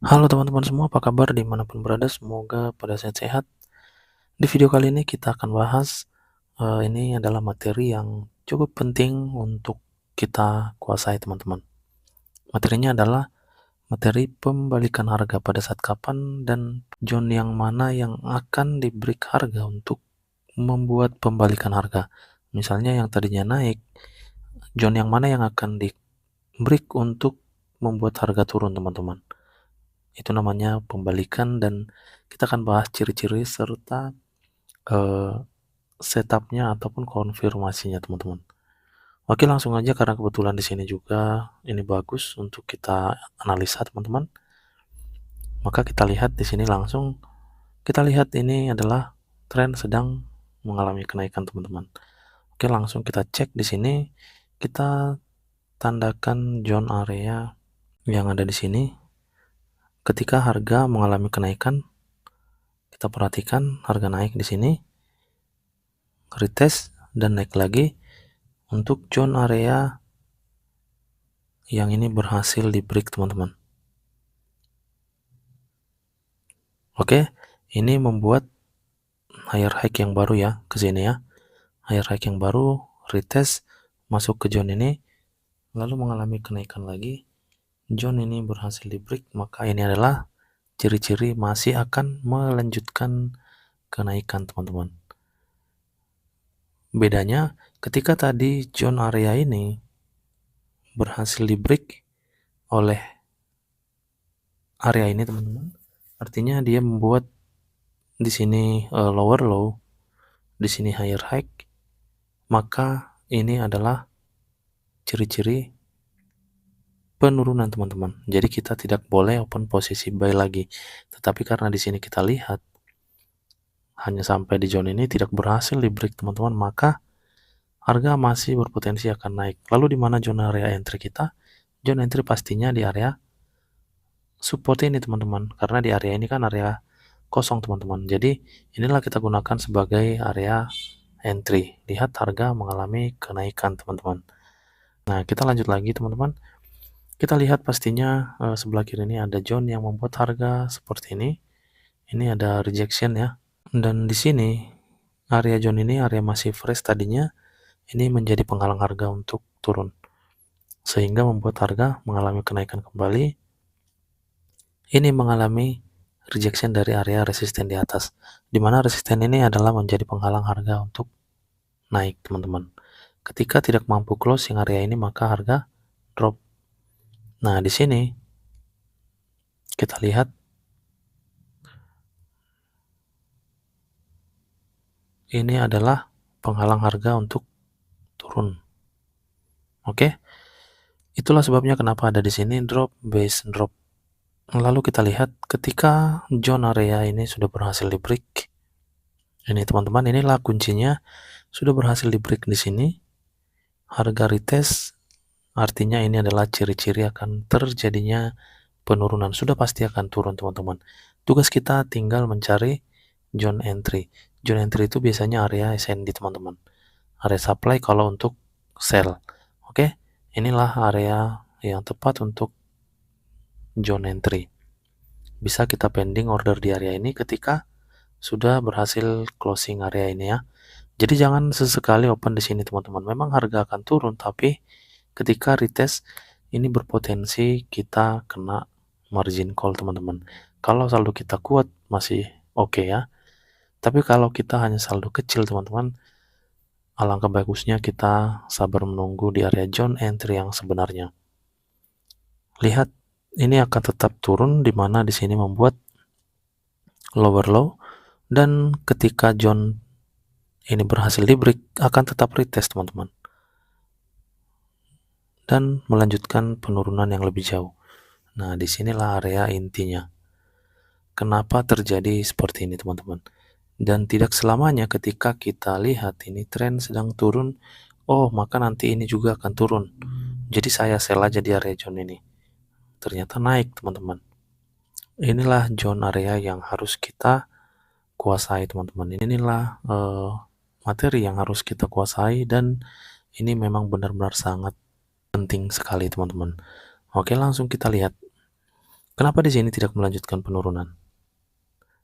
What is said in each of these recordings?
Halo teman-teman semua, apa kabar dimanapun berada? Semoga pada sehat-sehat. Di video kali ini kita akan bahas, ini adalah materi yang cukup penting untuk kita kuasai teman-teman. Materinya adalah materi pembalikan harga pada saat kapan dan zone yang mana yang akan diberi harga untuk membuat pembalikan harga. Misalnya yang tadinya naik, zone yang mana yang akan diberi untuk membuat harga turun teman-teman. Itu namanya pembalikan dan kita akan bahas ciri-ciri serta eh, setupnya ataupun konfirmasinya teman-teman. Oke, langsung aja karena kebetulan di sini juga ini bagus untuk kita analisa teman-teman. Maka kita lihat di sini langsung kita lihat ini adalah tren sedang mengalami kenaikan teman-teman. Oke, langsung kita cek di sini. Kita tandakan zone area yang ada di sini. Ketika harga mengalami kenaikan, kita perhatikan harga naik di sini, retest dan naik lagi untuk zone area yang ini berhasil di break teman-teman. Oke, ini membuat higher high yang baru ya ke sini ya. Higher high yang baru retest masuk ke zone ini lalu mengalami kenaikan lagi. Zone ini berhasil di break, maka ini adalah ciri-ciri masih akan melanjutkan kenaikan teman-teman. Bedanya ketika tadi zone area ini berhasil di break oleh area ini teman-teman, artinya dia membuat di sini lower low, di sini higher high, maka ini adalah ciri-ciri penurunan teman-teman. Jadi kita tidak boleh open posisi buy lagi. Tetapi karena di sini kita lihat hanya sampai di zone ini tidak berhasil di break teman-teman, maka harga masih berpotensi akan naik. Lalu di mana zona area entry kita? Zona entry pastinya di area support ini teman-teman, karena di area ini kan area kosong teman-teman. Jadi inilah kita gunakan sebagai area entry. Lihat harga mengalami kenaikan teman-teman. Nah, kita lanjut lagi teman-teman. Kita lihat pastinya sebelah kiri ini ada zone yang membuat harga seperti ini. Ini ada rejection ya. Dan di sini area zone ini area masih fresh tadinya, ini menjadi penghalang harga untuk turun. Sehingga membuat harga mengalami kenaikan kembali. Ini mengalami rejection dari area resisten di atas. Di mana resisten ini adalah menjadi penghalang harga untuk naik teman-teman. Ketika tidak mampu closing area ini, maka harga drop. Nah, di sini kita lihat ini adalah penghalang harga untuk turun. Oke. Itulah sebabnya kenapa ada di sini drop base drop. Lalu kita lihat ketika zone area ini sudah berhasil di break. Ini teman-teman, inilah kuncinya, sudah berhasil di break di sini. Harga retest artinya ini adalah ciri-ciri akan terjadinya penurunan, sudah pasti akan turun teman-teman. Tugas kita tinggal mencari zone entry. Zone entry itu biasanya area SND teman-teman, area supply kalau untuk sell. Oke, inilah area yang tepat untuk zone entry. Bisa kita pending order di area ini ketika sudah berhasil closing area ini ya. Jadi jangan sesekali open di sini teman-teman. Memang harga akan turun, tapi ketika retest ini berpotensi kita kena margin call teman-teman. Kalau saldo kita kuat masih oke ya. Tapi kalau kita hanya saldo kecil teman-teman, alangkah bagusnya kita sabar menunggu di area zone entry yang sebenarnya. Lihat, ini akan tetap turun di mana di sini membuat lower low, dan ketika zone ini berhasil di break akan tetap retest teman-teman dan melanjutkan penurunan yang lebih jauh. Nah, disinilah area intinya. Kenapa terjadi seperti ini teman-teman? Dan tidak selamanya ketika kita lihat ini tren sedang turun, oh maka nanti ini juga akan turun. Jadi saya sell aja di area zone ini. Ternyata naik teman-teman. Inilah zone area yang harus kita kuasai teman-teman. Inilah materi yang harus kita kuasai dan ini memang benar-benar sangat penting sekali teman-teman. Oke, langsung kita lihat. Kenapa di sini tidak melanjutkan penurunan?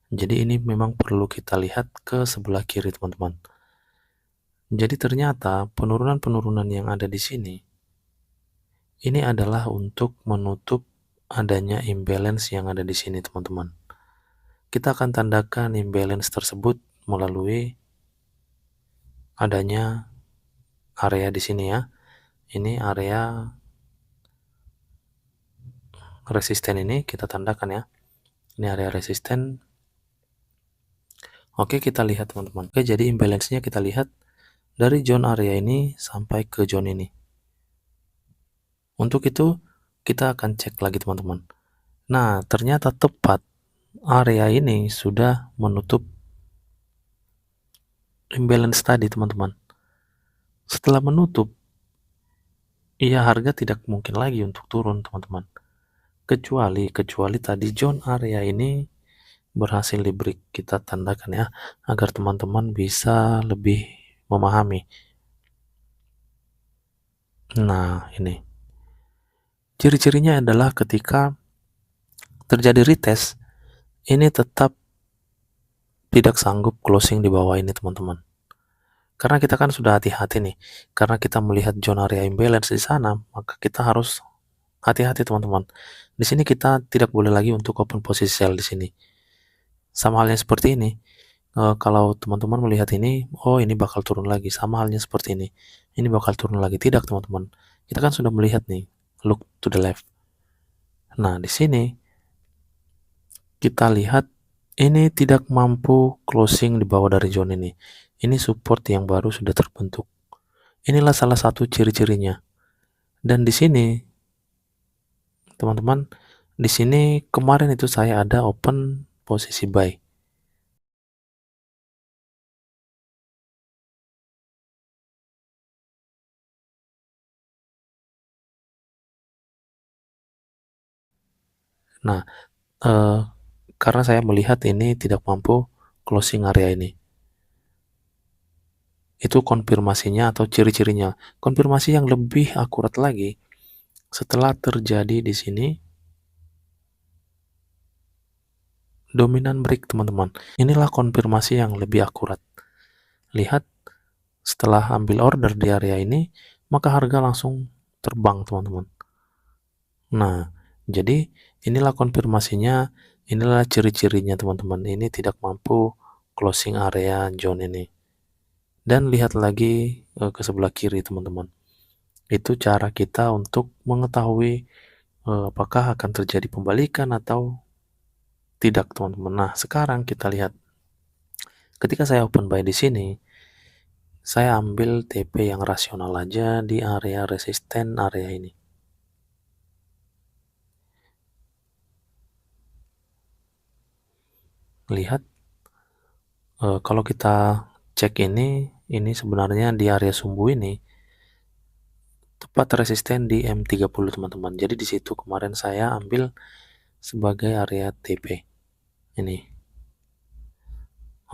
Jadi ini memang perlu kita lihat ke sebelah kiri, teman-teman. Jadi ternyata penurunan-penurunan yang ada di sini ini adalah untuk menutup adanya imbalance yang ada di sini, teman-teman. Kita akan tandakan imbalance tersebut melalui adanya area di sini ya. Ini area resisten, ini kita tandakan ya. Ini area resisten. Oke, kita lihat teman-teman. Oke, jadi imbalance-nya kita lihat dari zone area ini sampai ke zone ini. Untuk itu kita akan cek lagi teman-teman. Nah, ternyata tepat area ini sudah menutup imbalance tadi teman-teman. Setelah menutup, iya harga tidak mungkin lagi untuk turun teman-teman. Kecuali tadi zone area ini berhasil di break. Kita tandakan ya agar teman-teman bisa lebih memahami. Nah, ini ciri-cirinya adalah ketika terjadi retest ini tetap tidak sanggup closing di bawah ini teman-teman. Karena kita kan sudah hati-hati nih, karena kita melihat zone area imbalance di sana, maka kita harus hati-hati teman-teman. Di sini kita tidak boleh lagi untuk open posisi sell di sini. Sama halnya seperti ini. Kalau teman-teman melihat ini, oh ini bakal turun lagi. Sama halnya seperti ini. Ini bakal turun lagi. Tidak teman-teman. Kita kan sudah melihat nih, look to the left. Nah, di sini kita lihat ini tidak mampu closing di bawah dari zone ini. Ini support yang baru sudah terbentuk. Inilah salah satu ciri-cirinya. Dan di sini, teman-teman, di sini kemarin itu saya ada open posisi buy. Nah, karena saya melihat ini tidak mampu closing area ini. Itu konfirmasinya atau ciri-cirinya. Konfirmasi yang lebih akurat lagi setelah terjadi di sini dominan break teman-teman. Inilah konfirmasi yang lebih akurat. Lihat setelah ambil order di area ini, maka harga langsung terbang teman-teman. Nah, jadi inilah konfirmasinya, inilah ciri-cirinya teman-teman. Ini tidak mampu closing area zone ini. Dan lihat lagi ke sebelah kiri teman-teman. Itu cara kita untuk mengetahui apakah akan terjadi pembalikan atau tidak teman-teman. Nah, sekarang kita lihat ketika saya open buy di sini, saya ambil TP yang rasional aja di area resisten area ini. Lihat kalau kita cek ini sebenarnya di area sumbu ini tepat resisten di M30 teman-teman. Jadi di situ kemarin saya ambil sebagai area TP. Ini.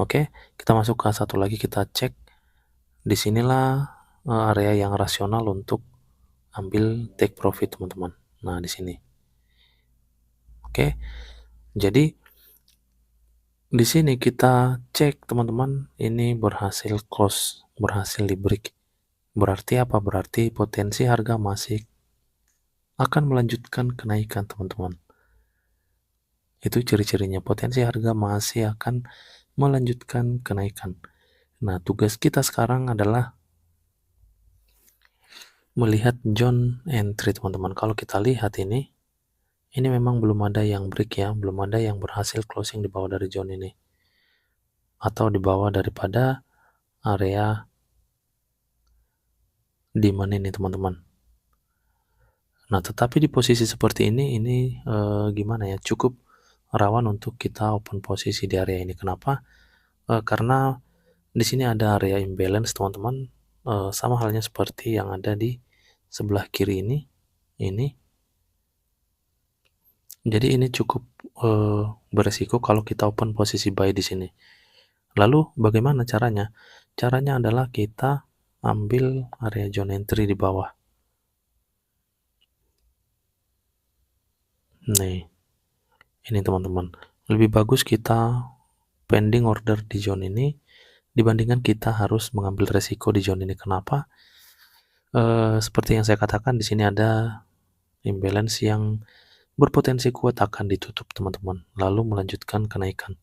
Oke, kita masuk ke satu lagi, kita cek. Disinilah area yang rasional untuk ambil take profit teman-teman. Nah, di sini. Oke. Jadi di sini kita cek teman-teman, ini berhasil close, berhasil di break. Berarti apa? Berarti potensi harga masih akan melanjutkan kenaikan teman-teman. Itu ciri-cirinya, potensi harga masih akan melanjutkan kenaikan. Nah, tugas kita sekarang adalah melihat zone entry teman-teman. Kalau kita lihat ini memang belum ada yang break ya, belum ada yang berhasil closing di bawah dari zone ini. Atau di bawah daripada area demand ini teman-teman. Nah, tetapi di posisi seperti ini gimana ya, cukup rawan untuk kita open posisi di area ini. Kenapa? Karena di sini ada area imbalance teman-teman, sama halnya seperti yang ada di sebelah kiri ini. Jadi ini cukup beresiko kalau kita open posisi buy di sini. Lalu bagaimana caranya? Caranya adalah kita ambil area zone entry di bawah. Nih. Ini teman-teman, lebih bagus kita pending order di zone ini dibandingkan kita harus mengambil resiko di zone ini. Kenapa? Seperti yang saya katakan, di sini ada imbalance yang berpotensi kuat akan ditutup teman-teman, lalu melanjutkan kenaikan.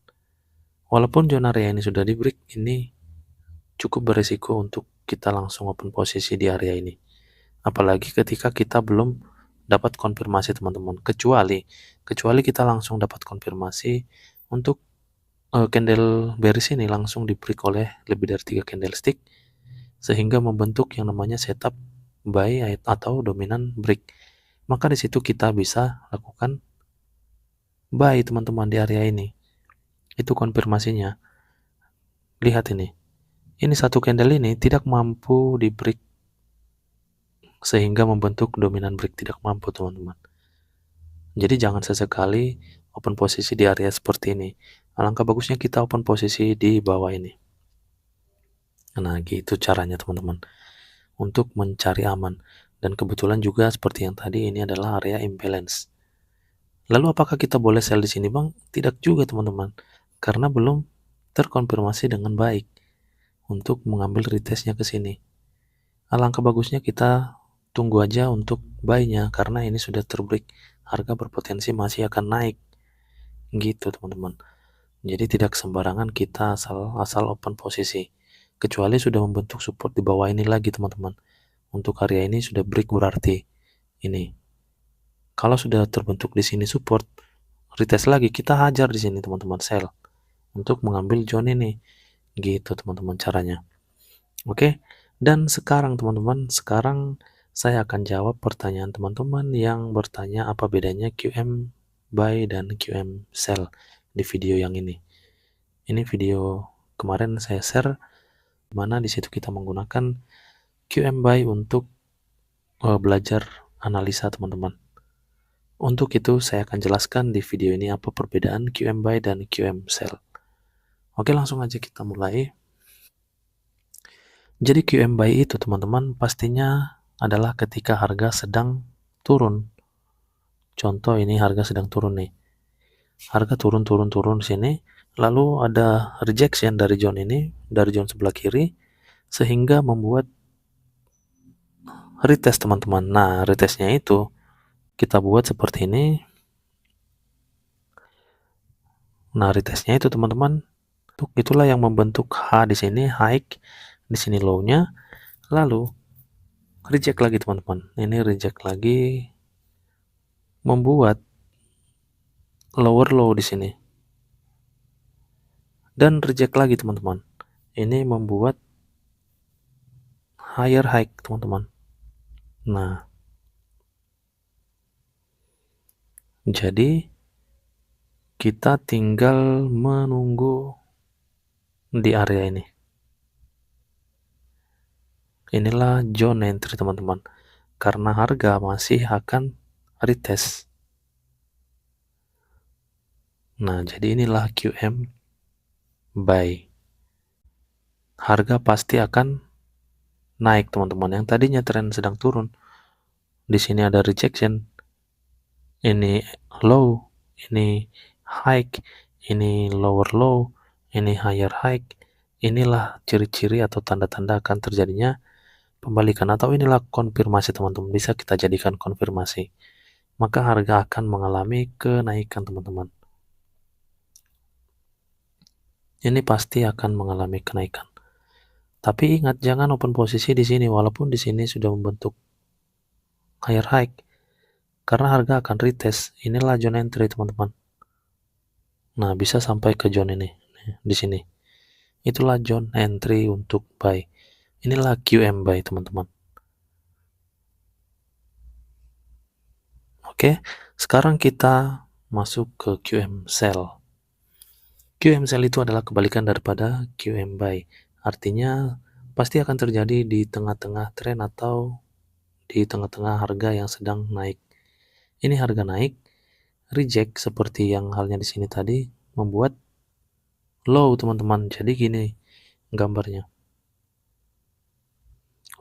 Walaupun zona area ini sudah di break, ini cukup beresiko untuk kita langsung open posisi di area ini. Apalagi ketika kita belum dapat konfirmasi teman-teman. Kecuali kita langsung dapat konfirmasi untuk candle bearish ini langsung di break oleh lebih dari 3 candlestick sehingga membentuk yang namanya setup buy atau dominan break. Maka di situ kita bisa lakukan buy teman-teman di area ini. Itu konfirmasinya. Lihat ini. Ini satu candle ini tidak mampu di break sehingga membentuk dominan break, tidak mampu teman-teman. Jadi jangan sesekali open posisi di area seperti ini. Alangkah bagusnya kita open posisi di bawah ini. Nah, gitu caranya teman-teman untuk mencari aman. Dan kebetulan juga seperti yang tadi, ini adalah area imbalance. Lalu apakah kita boleh sell di sini, Bang? Tidak juga teman-teman, karena belum terkonfirmasi dengan baik untuk mengambil retestnya ke sini. Alangkah bagusnya kita tunggu aja untuk buy-nya karena ini sudah terbreak, harga berpotensi masih akan naik. Gitu teman-teman. Jadi tidak sembarangan kita asal open posisi. Kecuali sudah membentuk support di bawah ini lagi teman-teman. Untuk area ini sudah break berarti ini. Kalau sudah terbentuk di sini support, retest lagi kita hajar di sini teman-teman, sell untuk mengambil zone ini. Gitu teman-teman caranya. Oke. Dan sekarang teman-teman, saya akan jawab pertanyaan teman-teman yang bertanya apa bedanya QM buy dan QM sell di video yang ini. Ini video kemarin saya share mana di situ kita menggunakan QM buy untuk belajar analisa teman-teman. Untuk itu saya akan jelaskan di video ini apa perbedaan QM buy dan QM sell. Oke, langsung aja kita mulai. Jadi QM buy itu teman-teman pastinya adalah ketika harga sedang turun. Contoh ini harga sedang turun nih. Harga turun sini, lalu ada rejection dari zone ini, dari zone sebelah kiri, sehingga membuat retest teman-teman. Nah, retestnya itu kita buat seperti ini. Nah, retestnya itu teman-teman, itulah yang membentuk H di sini, high, di sini low-nya, lalu reject lagi teman-teman. Ini reject lagi, membuat lower low di sini. Dan reject lagi teman-teman. Ini membuat higher high teman-teman. Nah, jadi kita tinggal menunggu di area ini. Inilah zone entry teman-teman. Karena harga masih akan retest. Nah, jadi inilah QM buy. Harga pasti akan naik teman-teman. Yang tadinya tren sedang turun. Di sini ada rejection. Ini low, ini high, ini lower low, ini higher high. Inilah ciri-ciri atau tanda-tanda akan terjadinya pembalikan, atau inilah konfirmasi teman-teman, bisa kita jadikan konfirmasi. Maka harga akan mengalami kenaikan teman-teman. Ini pasti akan mengalami kenaikan. Tapi ingat, jangan open posisi di sini walaupun di sini sudah membentuk higher high. Karena harga akan retest. Inilah zone entry teman-teman. Nah, bisa sampai ke zone ini di sini. Itulah zone entry untuk buy. Inilah QM buy teman-teman. Oke, sekarang kita masuk ke QM sell. QM sell itu adalah kebalikan daripada QM buy. Artinya pasti akan terjadi di tengah-tengah tren atau di tengah-tengah harga yang sedang naik. Ini harga naik, reject seperti yang halnya di sini tadi, membuat low teman-teman. Jadi gini gambarnya.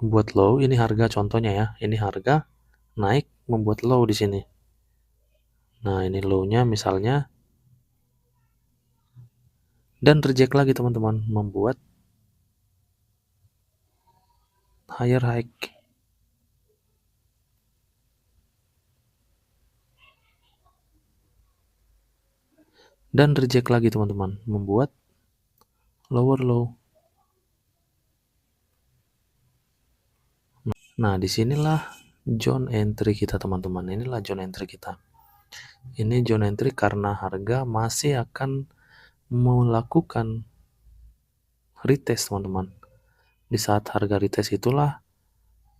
Membuat low, ini harga contohnya ya. Ini harga naik membuat low di sini. Nah, ini low-nya misalnya, dan reject lagi teman-teman, membuat higher high. Dan reject lagi teman-teman, membuat lower low. Nah, disinilah zone entry kita teman-teman. Inilah zone entry kita. Ini zone entry karena harga masih akan melakukan retest teman-teman. Di saat harga retest itulah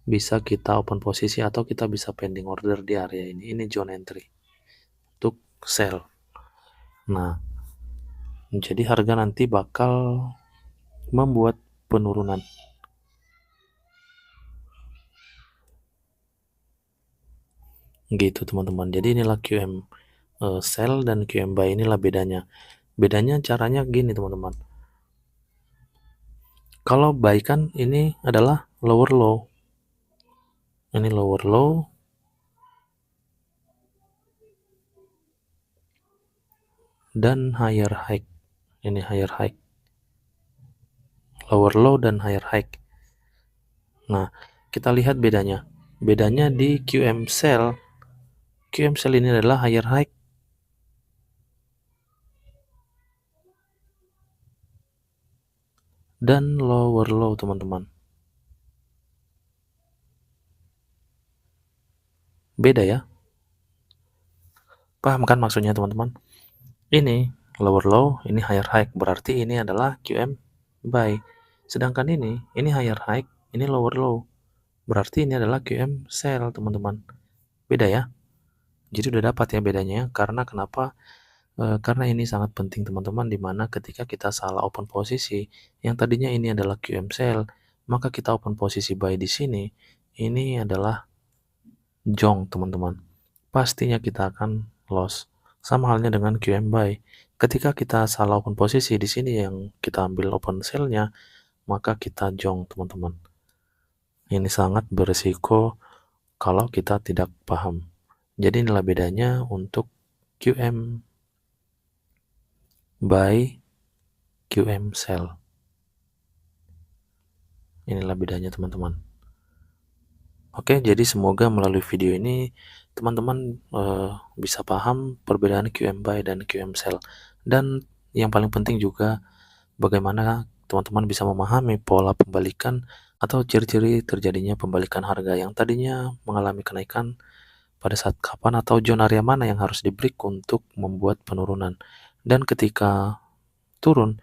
bisa kita open posisi atau kita bisa pending order di area ini. Ini zone entry untuk sell. Nah, jadi harga nanti bakal membuat penurunan. Gitu teman-teman. Jadi inilah QM sell dan QM buy, inilah bedanya. Bedanya caranya gini teman-teman. Kalau buy kan ini adalah lower low. Ini lower low. Dan higher high. Ini higher high. Lower low dan higher high. Nah, kita lihat bedanya. Bedanya di QM sell. QM sell ini adalah higher high dan lower low teman-teman. Beda ya. Paham kan maksudnya teman-teman? Ini lower low, ini higher high, berarti ini adalah QM buy. Sedangkan ini higher high, ini lower low, berarti ini adalah QM sell teman-teman. Beda ya. Jadi udah dapat ya bedanya. Karena kenapa? Karena ini sangat penting teman-teman, dimana ketika kita salah open posisi, yang tadinya ini adalah QM sell, maka kita open posisi buy di sini, ini adalah jong teman-teman. Pastinya kita akan loss. Sama halnya dengan QM buy. Ketika kita salah open posisi di sini yang kita ambil open sell-nya, maka kita jong teman-teman. Ini sangat berisiko kalau kita tidak paham. Jadi inilah bedanya untuk QM buy, QM sell. Inilah bedanya teman-teman. Oke, jadi semoga melalui video ini teman-teman bisa paham perbedaan QM buy dan QM sell. Dan yang paling penting juga bagaimana teman-teman bisa memahami pola pembalikan atau ciri-ciri terjadinya pembalikan harga yang tadinya mengalami kenaikan pada saat kapan atau zona area mana yang harus di break untuk membuat penurunan. Dan ketika turun,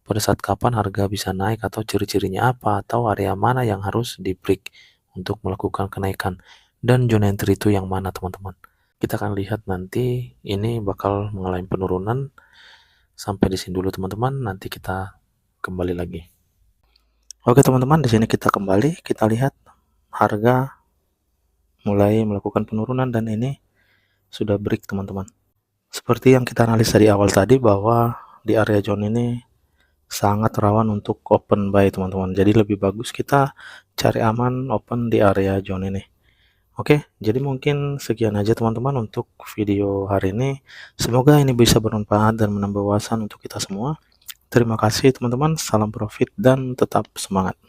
pada saat kapan harga bisa naik atau ciri-cirinya apa atau area mana yang harus di break untuk melakukan kenaikan. Dan zona entry itu yang mana teman-teman. Kita akan lihat nanti ini bakal mengalami penurunan. Sampai di sini dulu teman-teman, nanti kita kembali lagi. Oke teman-teman, di sini kita kembali, kita lihat harga mulai melakukan penurunan dan ini sudah break teman-teman. Seperti yang kita analis dari awal tadi bahwa di area zone ini sangat rawan untuk open buy teman-teman. Jadi lebih bagus kita cari aman open di area zone ini. Oke, jadi mungkin sekian aja teman-teman untuk video hari ini. Semoga ini bisa bermanfaat dan menambah wawasan untuk kita semua. Terima kasih teman-teman, salam profit dan tetap semangat.